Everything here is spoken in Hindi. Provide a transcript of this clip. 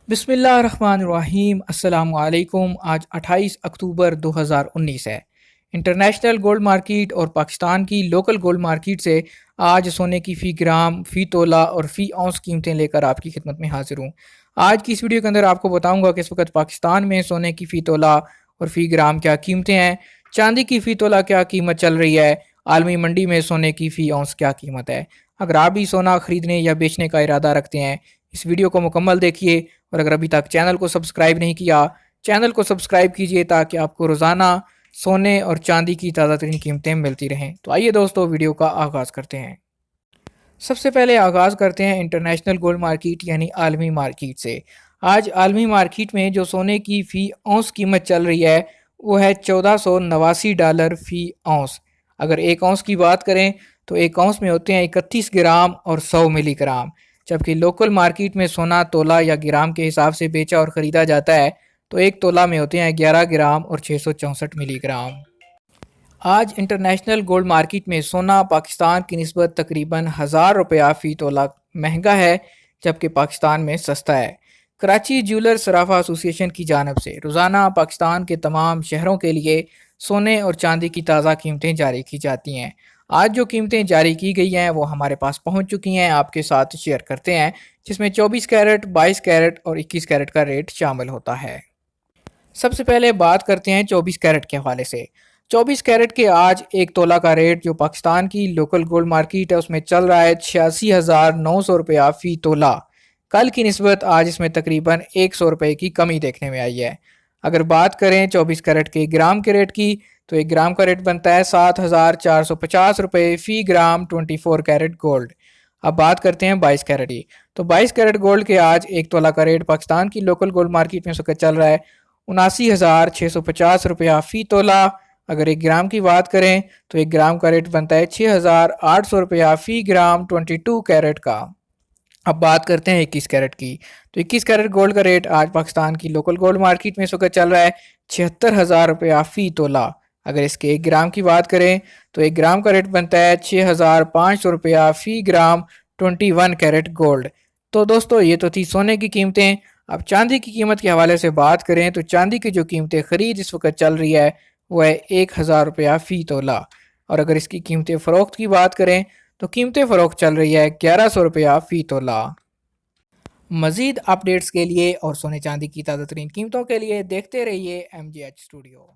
बिस्मिल्लाहिर्रहमानिर्रहीम अस्सलामुअलैकुम। आज 28 अक्टूबर 2019 है। इंटरनेशनल गोल्ड मार्केट और पाकिस्तान की लोकल गोल्ड मार्केट से आज सोने की फ़ी ग्राम, फ़ी तोला और फ़ी औंस कीमतें लेकर आपकी खिदमत में हाजिर हूँ। आज की इस वीडियो के अंदर आपको बताऊंगा कि इस वक्त पाकिस्तान में सोने की फ़ी तोला और फ़ी ग्राम क्या कीमतें हैं, चांदी की फ़ी तोला क्या कीमत चल रही है, आलमी मंडी में सोने की फ़ी औंस क्या कीमत है। अगर आप भी सोना ख़रीदने या बेचने का इरादा रखते हैं, इस वीडियो को मुकम्मल देखिए और अगर अभी तक चैनल को सब्सक्राइब नहीं किया, चैनल को सब्सक्राइब कीजिए ताकि आपको रोज़ाना सोने और चांदी की ताज़ा तरीन कीमतें मिलती रहें। तो आइए दोस्तों, वीडियो का आगाज़ करते हैं। सबसे पहले आगाज़ करते हैं इंटरनेशनल गोल्ड मार्केट यानी आलमी मार्केट से। आज आलमी मार्केट में जो सोने की फ़ी औंस कीमत चल रही है वो है $1489 फ़ी औंस। अगर एक औंस की बात करें तो एक औंस में होते हैं 31 ग्राम और 100 मिलीग्राम। जबकि लोकल मार्केट में सोना तोला या ग्राम के हिसाब से बेचा और ख़रीदा जाता है तो एक तोला में होते हैं 11 ग्राम और 664 मिलीग्राम। आज इंटरनेशनल गोल्ड मार्केट में सोना पाकिस्तान की निस्बत तकरीबन 1000 रुपया फ़ी तोला महंगा है, जबकि पाकिस्तान में सस्ता है। कराची ज्वेलर सराफा एसोसिएशन की जानब से रोज़ाना पाकिस्तान के तमाम शहरों के लिए सोने और चांदी की ताज़ा कीमतें जारी की जाती हैं। आज जो कीमतें जारी की गई हैं वो हमारे पास पहुंच चुकी हैं, आपके साथ शेयर करते हैं, जिसमें 24 कैरेट, 22 कैरेट और 21 कैरेट का रेट शामिल होता है। सबसे पहले बात करते हैं 24 कैरेट के हवाले से। 24 कैरेट के आज एक तोला का रेट जो पाकिस्तान की लोकल गोल्ड मार्केट है उसमें चल रहा है 86,900 रुपया फ़ी तोला। कल की निस्बत आज इसमें तकरीबन 100 रुपये की कमी देखने में आई है। अगर बात करें 24 कैरेट के ग्राम के रेट की तो एक ग्राम का रेट बनता है 7,450 रुपये फ़ी ग्राम 24 कैरेट गोल्ड। अब बात करते हैं 22 कैरेट की। तो 22 कैरेट गोल्ड के आज एक तोला का रेट पाकिस्तान की लोकल गोल्ड मार्केट में इस वक्त चल रहा है 79,650 रुपया फ़ी तोला। अगर एक ग्राम की बात करें तो एक ग्राम का रेट बनता है 6,800 रुपया फ़ी ग्राम 22 कैरेट का। अब बात करते हैं 21 कैरेट की। तो 21 कैरेट गोल्ड का रेट आज पाकिस्तान की लोकल गोल्ड मार्केट में इस वक्त चल रहा है 76,000 रुपया फ़ी तोला। अगर इसके एक ग्राम की बात करें तो एक ग्राम का रेट बनता है 6,500 रुपया फ़ी ग्राम 21 कैरेट गोल्ड। तो दोस्तों, ये तो थी सोने की कीमतें। अब चांदी की कीमत के हवाले से बात करें तो चांदी की जो कीमतें ख़रीद इस वक्त चल रही है वो है 1,000 रुपया फ़ी तोला। और अगर इसकी कीमतें फ़रोख्त की बात करें तो कीमतें फ़रोख्त चल रही है 1100 रुपया फ़ी तोला। मज़ीद अपडेट्स के लिए और सोने चांदी की ताज़ा तरीन कीमतों के लिए देखते रहिए MGH स्टूडियो।